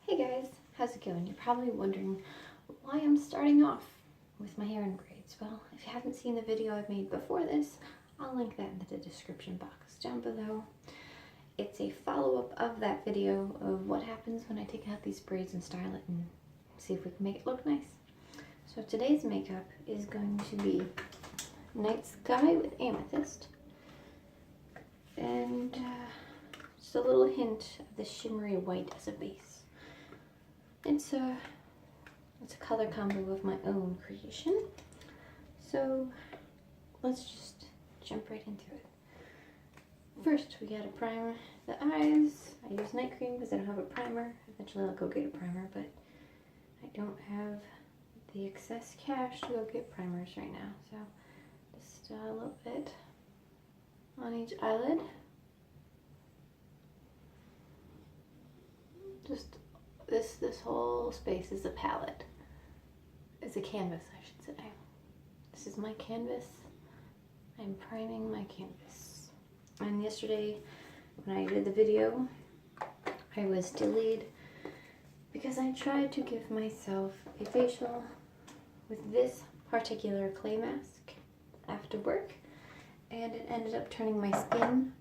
Hey guys, how's it going? You're probably wondering why I'm starting off with my hair in braids. Well, if you haven't seen the video I've made before this, I'll link that in the description box down below. It's a follow-up of that video of what happens when I take out these braids and style it and see if we can make it look nice. So today's makeup is going to be Night Sky with Amethyst and just a little hint of the shimmery white as a base. It's a color combo of my own creation. So let's just jump right into it. First, we gotta primer the eyes. I use night cream because I don't have a primer. Eventually I'll go get a primer, but I don't have the excess cash to go get primers right now. So just a little bit on each eyelid. Just this whole space is a palette. It's a canvas, I should say. This is my canvas. I'm priming my canvas. And yesterday, when I did the video, I was delayed because I tried to give myself a facial with this particular clay mask after work, and it ended up turning my skin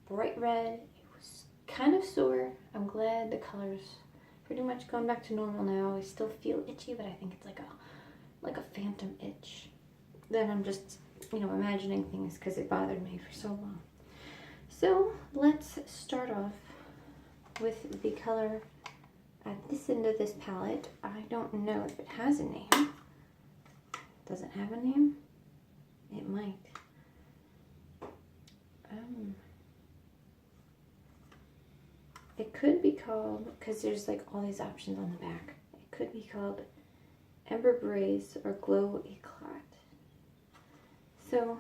bright red. It was kind of sore. I'm glad the color's pretty much going back to normal now. I still feel itchy, but I think it's like a phantom itch. Then I'm just, imagining things because it bothered me for so long. So let's start off with the color at this end of this palette. I don't know if it has a name. Does it have a name? It might. It could be called, because there's like all these options on the back, it could be called Ember Braze or Glow Eclat. So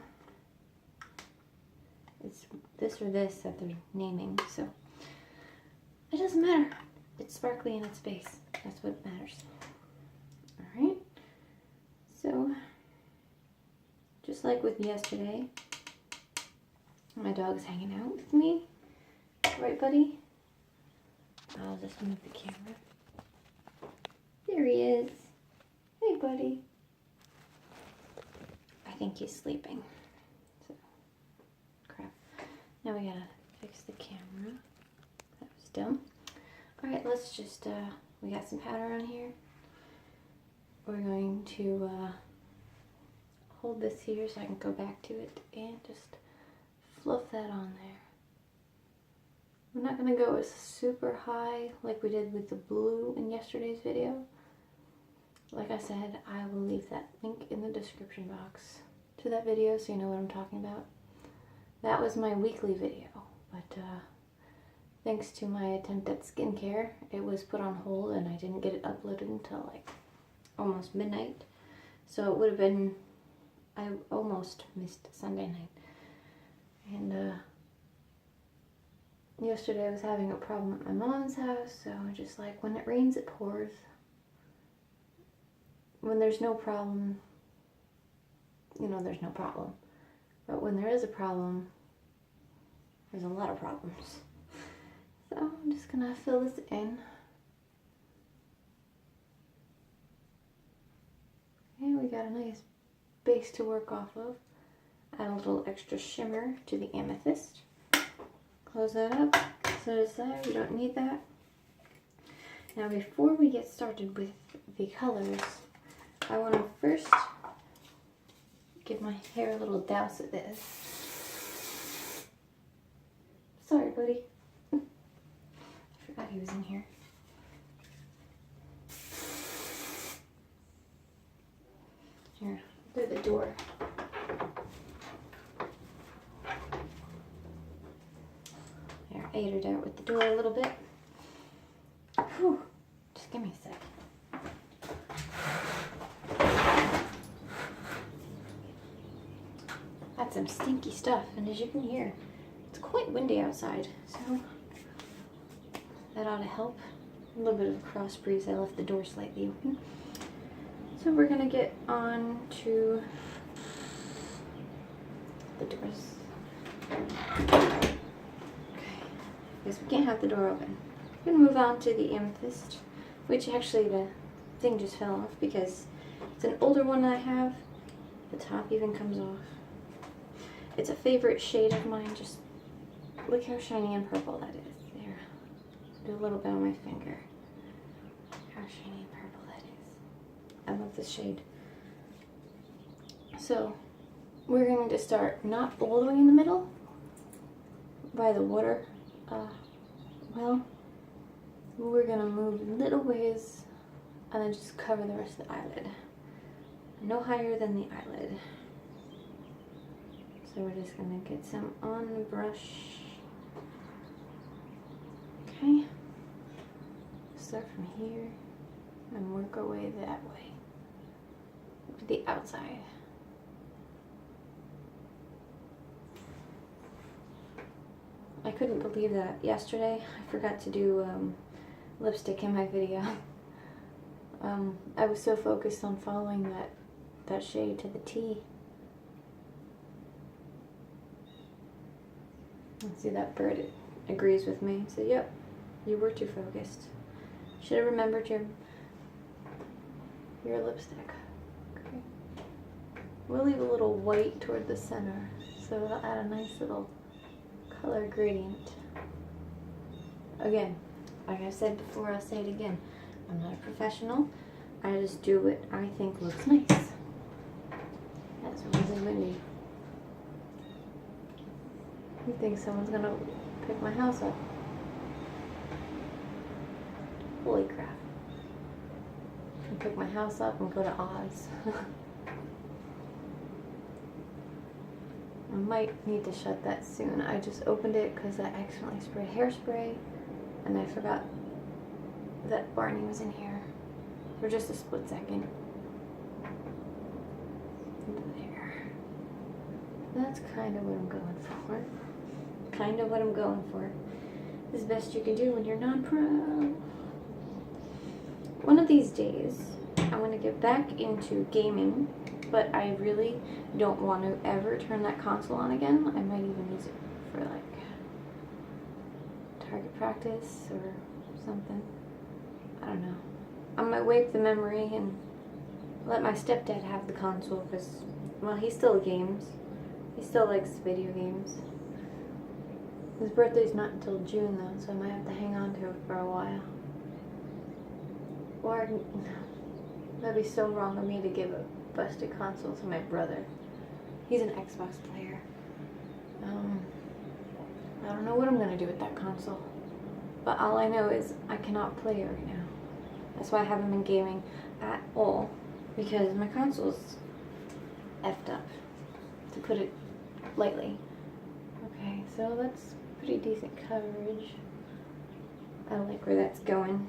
it's this or this that they're naming, so it doesn't matter. It's sparkly in its base. That's what matters. Alright, so just like with yesterday, my dog's hanging out with me. Right, buddy? I'll just move the camera. There he is. Hey, buddy. I think he's sleeping. So, crap. Now we gotta fix the camera. That was dumb. Alright, let's just, we got some powder on here. We're going to hold this here so I can go back to it and just fluff that on there. I'm not going to go as super high like we did with the blue in yesterday's video. Like I said, I will leave that link in the description box to that video so you know what I'm talking about. That was my weekly video, but thanks to my attempt at skincare, it was put on hold and I didn't get it uploaded until like almost midnight. So it would have been, I almost missed Sunday night. And yesterday I was having a problem at my mom's house, so just like when it rains it pours. When there's no problem, there's no problem. But when there is a problem, there's a lot of problems. So I'm just gonna fill this in. And we got a nice base to work off of. Add a little extra shimmer to the amethyst. Close that up, set it aside, we don't need that. Now before we get started with the colors, I want to first give my hair a little douse of this. Sorry, buddy. I forgot he was in here. Here, through the door. Aired out with the door a little bit. Whew. Just give me a sec. That's some stinky stuff, and as you can hear, it's quite windy outside, so that ought to help. A little bit of a cross breeze. I left the door slightly open. So we're gonna get on to the doors. Because we can't have the door open. I'm gonna move on to the Amethyst, which actually the thing just fell off because it's an older one that I have. The top even comes off. It's a favorite shade of mine. Just look how shiny and purple that is. There. Do a little bit on my finger. How shiny and purple that is. I love this shade. So we're going to start not all the way in the middle by the water. Well, we're going to move little ways and then just cover the rest of the eyelid. No higher than the eyelid. So we're just going to get some on the brush. Okay. Start from here and work our way that way to the outside. I couldn't believe that yesterday I forgot to do lipstick in my video. I was so focused on following that shade to the T. See, that bird agrees with me. So yep, you were too focused. Should have remembered your lipstick. Okay. We'll leave a little white toward the center, so it'll add a nice little color gradient. Again, like I said before, I'll say it again. I'm not a professional. I just do what I think looks nice. That's really windy. You think someone's gonna pick my house up? Holy crap. And pick my house up and go to Oz. I might need to shut that soon. I just opened it because I accidentally sprayed hairspray and I forgot that Barney was in here for just a split second. There. That's kind of what I'm going for. Kind of what I'm going for. This is the best you can do when you're non-pro. One of these days, I want to get back into gaming, but I really don't want to ever turn that console on again. I might even use it for like target practice or something. I don't know. I might wake the memory and let my stepdad have the console because, well, he still games. He still likes video games. His birthday's not until June though, so I might have to hang on to it for a while. Or, that'd be so wrong of me to give a busted console to my brother. He's an Xbox player. I don't know what I'm gonna do with that console. But all I know is I cannot play it right now. That's why I haven't been gaming at all. Because my console's effed up, to put it lightly. Okay, so that's pretty decent coverage. I like where that's going.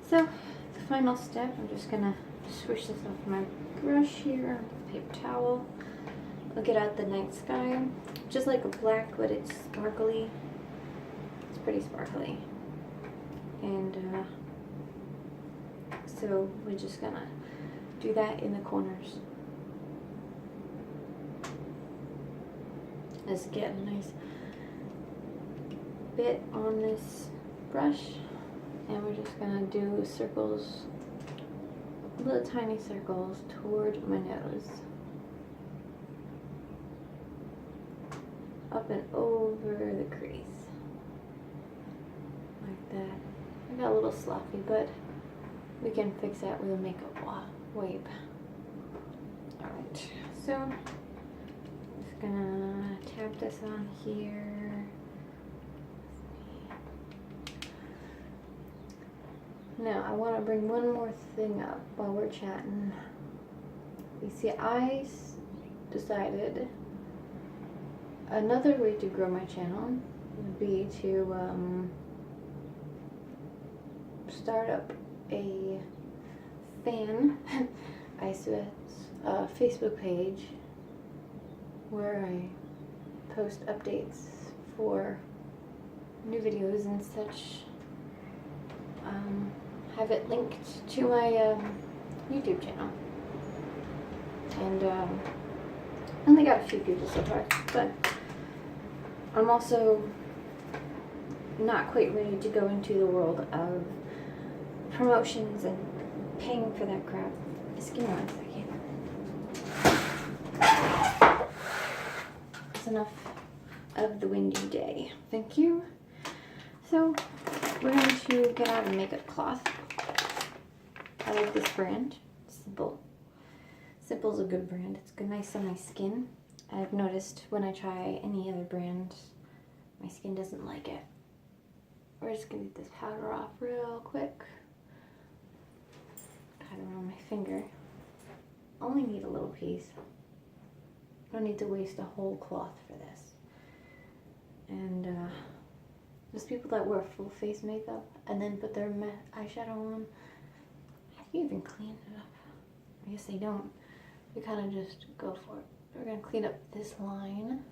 So, the final step, I'm just gonna swish this off my brush here with a paper towel. I'll get out the night sky, just like a black, but it's sparkly. It's pretty sparkly. And so we're just gonna do that in the corners. Let's get a nice bit on this brush, and we're just gonna do circles, little tiny circles toward my nose, up and over the crease, like that. I got a little sloppy, but we can fix that with a makeup wipe. Alright, so just gonna tap this on here. Now I want to bring one more thing up while we're chatting. You see, I decided another way to grow my channel would be to start up a fan Facebook page where I post updates for new videos and such. Have it linked to my YouTube channel. And I only got a few people so far, but I'm also not quite ready to go into the world of promotions and paying for that crap. Just give me 1 second. That's enough of the windy day. Thank you. So we're going to get out a makeup cloth. I like this brand. Simple. Simple's a good brand. It's good, nice on my skin. I've noticed when I try any other brand, my skin doesn't like it. We're just gonna get this powder off real quick. Pat it around my finger. Only need a little piece. Don't need to waste a whole cloth for this. And there's people that wear full face makeup and then put their eyeshadow on. How do you even clean it up? I guess they don't. You kind of just go for it. We're gonna clean up this line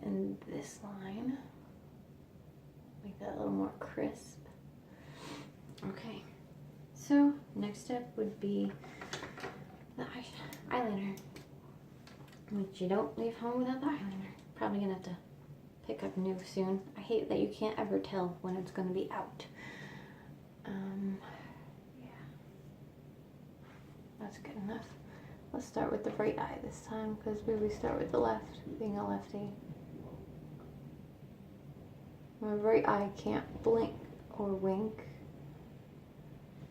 and this line. Make that a little more crisp. Okay, so next step would be the eyeliner, which you don't leave home without the eyeliner. Probably gonna have to pick up new soon. I hate that you can't ever tell when it's gonna be out. Yeah, that's good enough. Let's start with the right eye this time, because we always start with the left, being a lefty. My right eye can't blink or wink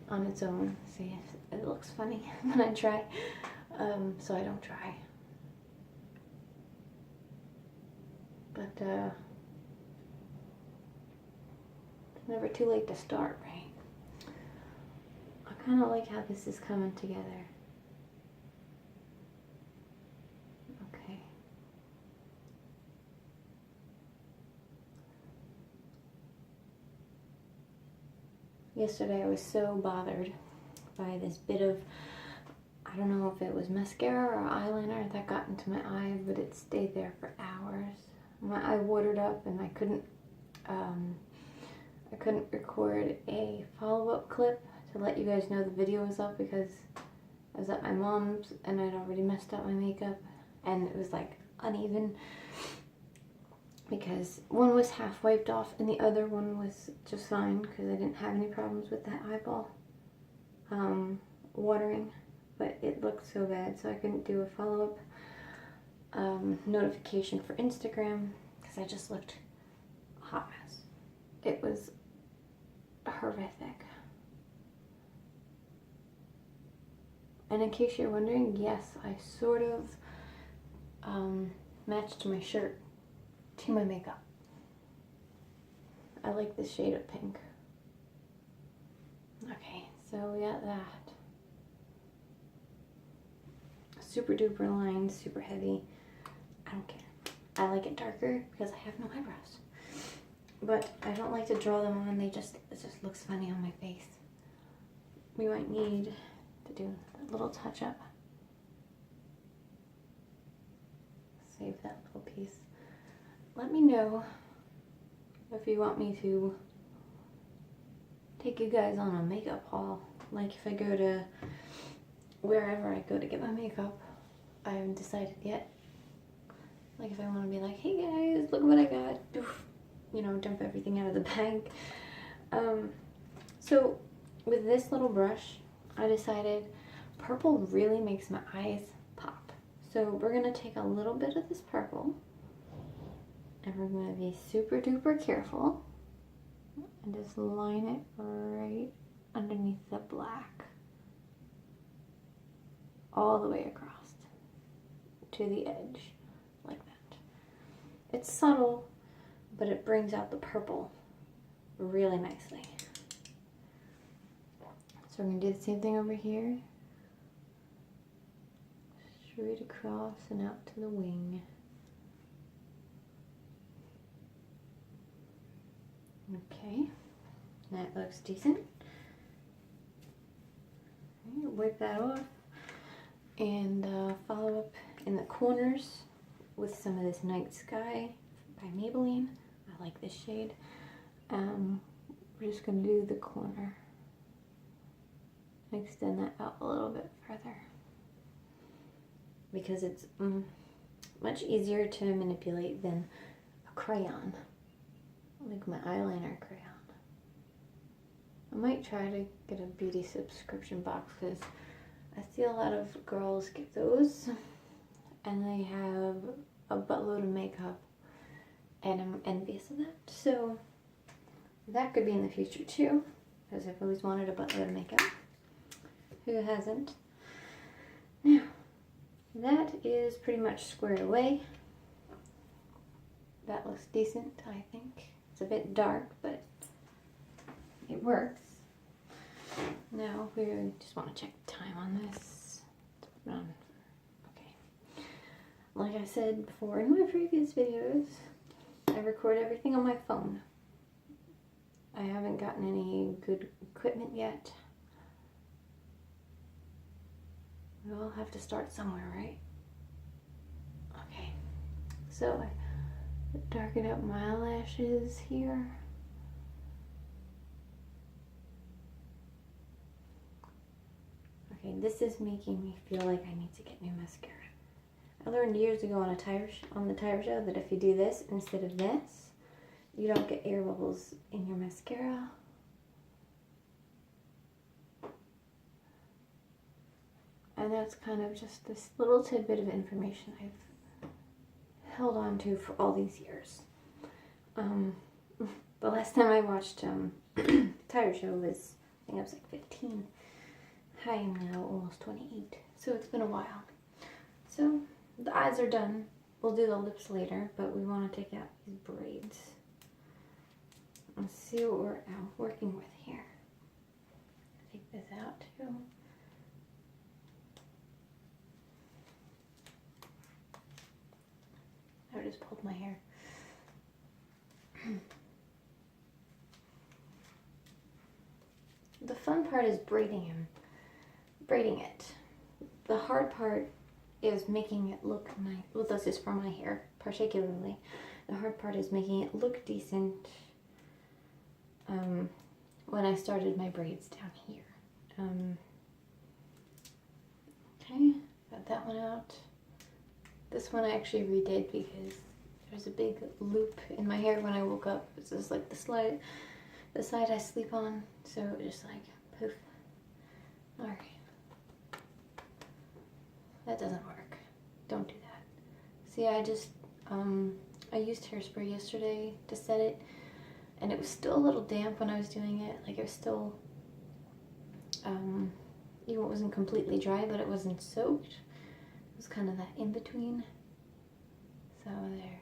on its own. See, it looks funny when I try, so I don't try. But it's never too late to start, right? I kind of like how this is coming together. Okay. Yesterday I was so bothered by this bit of, I don't know if it was mascara or eyeliner that got into my eye, but it stayed there for hours. My eye watered up and I couldn't record a follow-up clip to let you guys know the video was up, because I was at my mom's and I'd already messed up my makeup and it was like uneven, because one was half wiped off and the other one was just fine because I didn't have any problems with that eyeball watering, but it looked so bad, so I couldn't do a follow-up notification for Instagram because I just looked a hot mess. It was horrific. And in case you're wondering, yes, I sort of matched my shirt to my makeup. I like this shade of pink. Okay, so we got that. Super duper line, super heavy. I don't care. I like it darker because I have no eyebrows. But I don't like to draw them on, it just looks funny on my face. We might need to do a little touch up. Save that little piece. Let me know if you want me to take you guys on a makeup haul. Like if I go to wherever I go to get my makeup, I haven't decided yet. Like if I want to be like, hey guys, look what I got. You know, dump everything out of the bag. So with this little brush, I decided purple really makes my eyes pop. So we're going to take a little bit of this purple and we're going to be super duper careful and just line it right underneath the black all the way across to the edge like that. It's subtle, but it brings out the purple really nicely. So we're going to do the same thing over here. Straight across and out to the wing. Okay, that looks decent. Okay, wipe that off and follow up in the corners with some of this Night Sky by Maybelline. I like this shade. We're just going to do the corner. Extend that out a little bit further because it's much easier to manipulate than a crayon. like my eyeliner crayon. I might try to get a beauty subscription box because I see a lot of girls get those and they have a buttload of makeup and I'm envious of that. So that could be in the future too, because I've always wanted a buttload of makeup. Who hasn't? Now, that is pretty much squared away. That looks decent, I think. It's a bit dark, but it works. Now we just want to check the time on this. Okay. Like I said before in my previous videos, I record everything on my phone. I haven't gotten any good equipment yet. We all have to start somewhere, right? Okay. So I darken up my eyelashes here. Okay, this is making me feel like I need to get new mascara. I learned years ago on the tire show that if you do this instead of this, you don't get air bubbles in your mascara. And that's kind of just this little tidbit of information I've held on to for all these years. The last time I watched tire show was, I think I was like 15. I am now almost 28, so it's been a while. So the eyes are done. We'll do the lips later, but we want to take out these braids. Let's see what we're working with here. Take this out too. I just pulled my hair. The fun part is braiding it. The hard part is making it look nice. Well, this is for my hair, particularly. The hard part is making it look decent when I started my braids down here. Okay, got that one out. This one I actually redid because there's a big loop in my hair when I woke up. This is like the side I sleep on, so it just like poof. Alright. That doesn't work. Don't do that. See, I used hairspray yesterday to set it, and it was still a little damp when I was doing it. Like, it was still, it wasn't completely dry, but it wasn't soaked. It was kind of that in between. So there.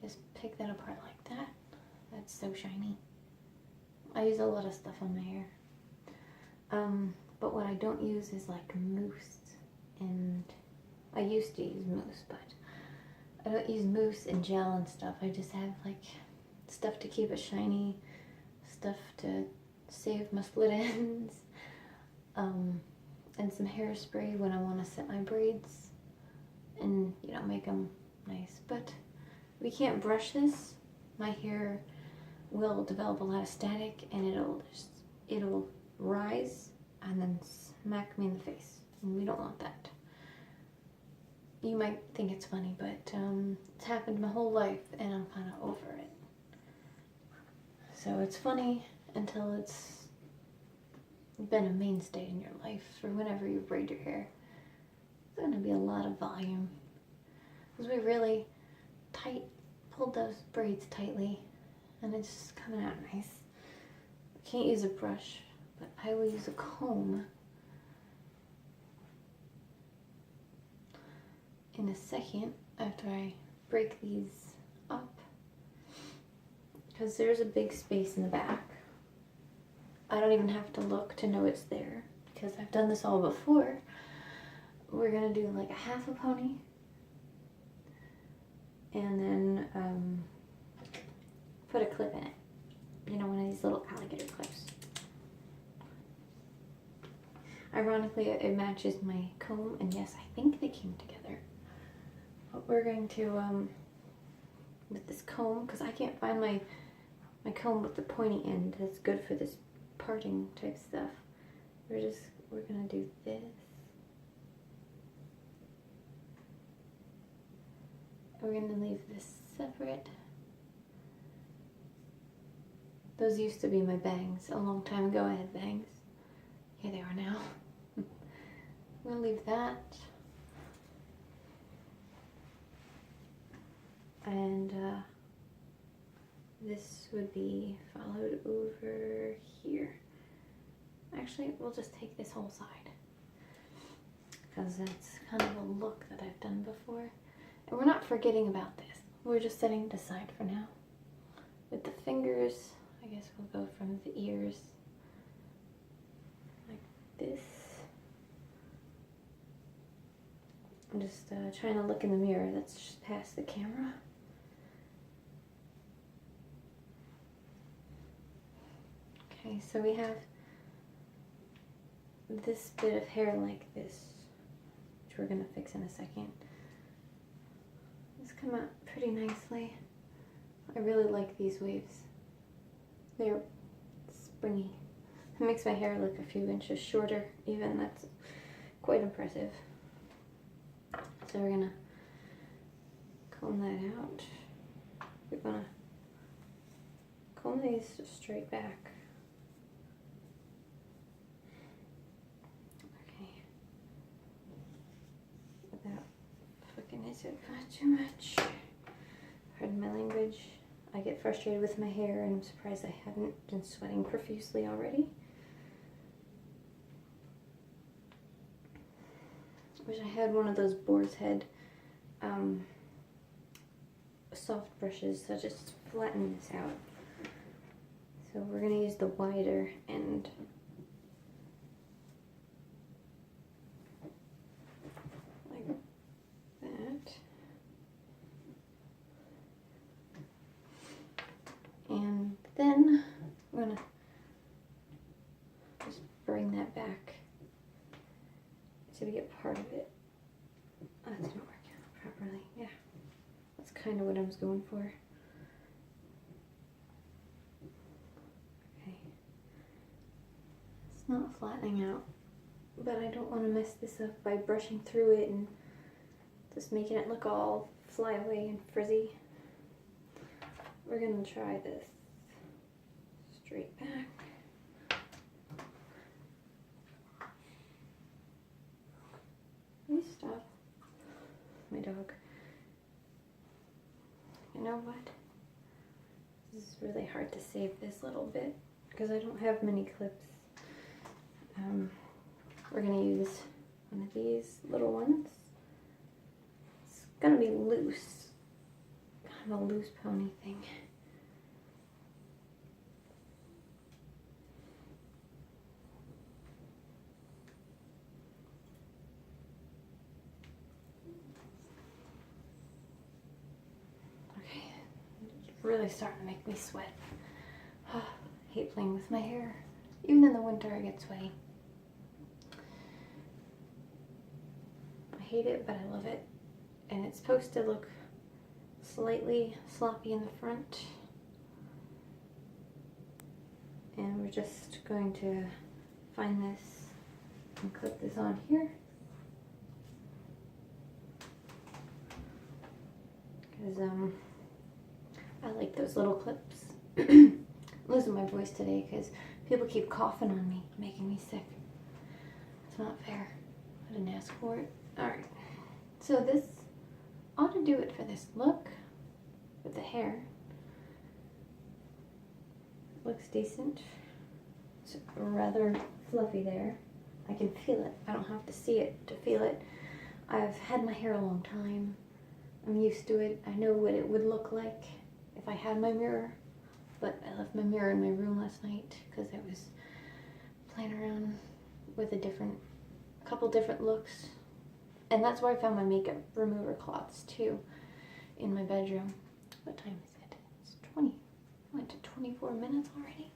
Just pick that apart like that. That's so shiny. I use a lot of stuff on my hair. But what I don't use is like mousse, and I used to use mousse, but I don't use mousse and gel and stuff. I just have like stuff to keep it shiny, stuff to save my split ends, and some hairspray when I want to set my braids and, you know, make them nice. But we can't brush this. My hair will develop a lot of static, and it'll rise and then smack me in the face, and we don't want that. You might think it's funny, but it's happened my whole life, and I'm kind of over it. So it's funny until it's been a mainstay in your life, or whenever you braid your hair. There's going to be a lot of volume, because we really pulled those braids tightly, and it's just coming out nice. I can't use a brush, but I will use a comb in a second after I break these up, because there's a big space in the back. I don't even have to look to know it's there, because I've done this all before. We're gonna do like a half a pony, and then put a clip in it. You know, one of these little alligator clips. Ironically, it matches my comb, and yes, I think they came together. But we're going to, with this comb, because I can't find my comb with the pointy end that's good for this parting type stuff. We're gonna do this. we're going to leave this separate. Those used to be my bangs a long time ago. I had bangs. Here they are now. I'm going to leave that. And this would be followed over here. Actually, we'll just take this whole side because that's kind of a look that I've done before. And we're not forgetting about this. We're just setting it aside for now. With the fingers, I guess we'll go from the ears like this. I'm just trying to look in the mirror that's just past the camera. Okay, so we have this bit of hair like this, which we're going to fix in a second. It's come out pretty nicely. I really like these waves. They're springy. It makes my hair look a few inches shorter even. That's quite impressive. So we're going to comb that out. We're going to comb these straight back. Is it not too much? Pardon my language. I get frustrated with my hair and I'm surprised I haven't been sweating profusely already. Wish I had one of those boar's head soft brushes that just flatten this out. So we're going to use the wider end. And then I'm going to just bring that back so we get part of it. Oh, that didn't work out properly. Yeah, that's kind of what I was going for. Okay. It's not flattening out, but I don't want to mess this up by brushing through it and just making it look all flyaway and frizzy. We're going to try this straight back. Please stop. My dog. You know what? This is really hard to save this little bit because I don't have many clips. We're going to use one of these little ones. It's going to be loose. A loose pony thing. Okay, it's really starting to make me sweat. I hate playing with my hair. Even in the winter I get sweaty. I hate it, but I love it. And it's supposed to look slightly sloppy in the front, and we're just going to find this and clip this on here because I like those little clips. I'm losing my voice today because people keep coughing on me, making me sick. It's not fair. I didn't ask for it. Alright, so this ought to do it for this look. With the hair. Looks decent. It's rather fluffy there. I can feel it. I don't have to see it to feel it. I've had my hair a long time. I'm used to it. I know what it would look like if I had my mirror. But I left my mirror in my room last night because I was playing around with a couple different looks. And that's where I found my makeup remover cloths too, in my bedroom. What time is it? It's 20. Went to 24 minutes already.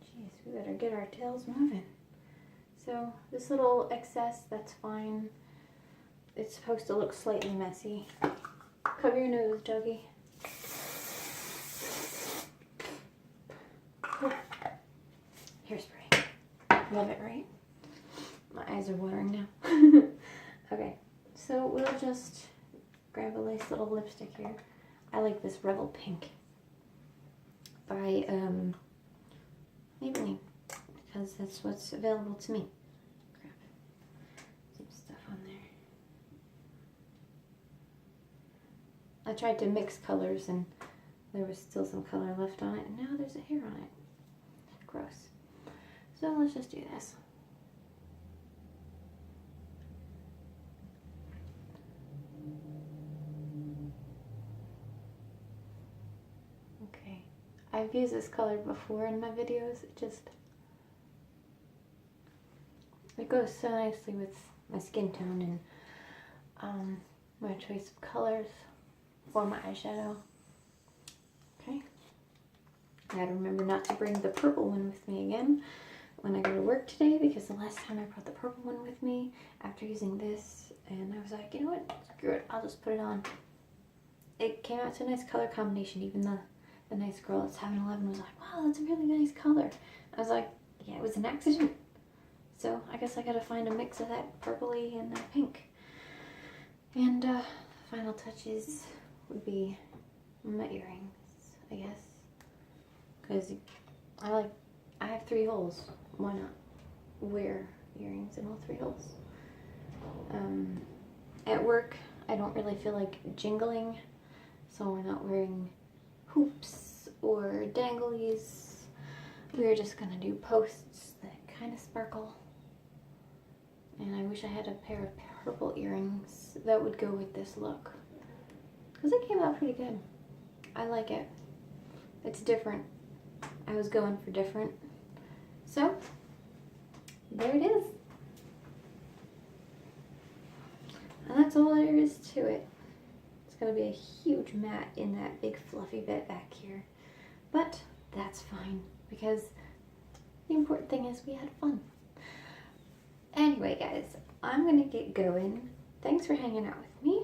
Jeez, we better get our tails moving. So this little excess, that's fine. It's supposed to look slightly messy. Cover your nose, doggy. Hairspray. Love it, right? My eyes are watering now. Okay, so we'll just grab a nice little lipstick here. I like this Rebel Pink by Maybelline because that's what's available to me. Grab some stuff on there. I tried to mix colors and there was still some color left on it, and now there's a hair on it. Gross. So let's just do this. Okay. I've used this color before in my videos. It goes so nicely with my skin tone and my choice of colors for my eyeshadow. Okay. I gotta remember not to bring the purple one with me again when I go to work today, because the last time I brought the purple one with me after using this, and I was like, you know what, screw it, I'll just put it on. It came out to a nice color combination. Even the nice girl at 7-Eleven was like, wow, that's a really nice color. I was like, yeah, it was an accident. So I guess I gotta find a mix of that purpley and that pink. And final touches would be my earrings, I guess. Because I have 3 holes. Why not wear earrings in all 3 holes? At work, I don't really feel like jingling, so we're not wearing hoops or danglies. We're just gonna do posts that kind of sparkle. And I wish I had a pair of purple earrings that would go with this look, because it came out pretty good. I like it. It's different. I was going for different. So, there it is. And that's all there is to it. It's going to be a huge mat in that big fluffy bit back here. But that's fine, because the important thing is we had fun. Anyway, guys, I'm going to get going. Thanks for hanging out with me.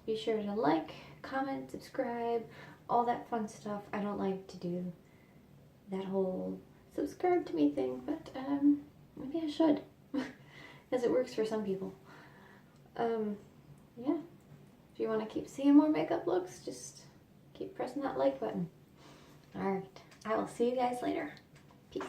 Be sure to like, comment, subscribe, all that fun stuff. I don't like to do that whole subscribe to me thing, but maybe I should, because it works for some people. Yeah, if you want to keep seeing more makeup looks, just keep pressing that like button. Alright, I will see you guys later. Peace.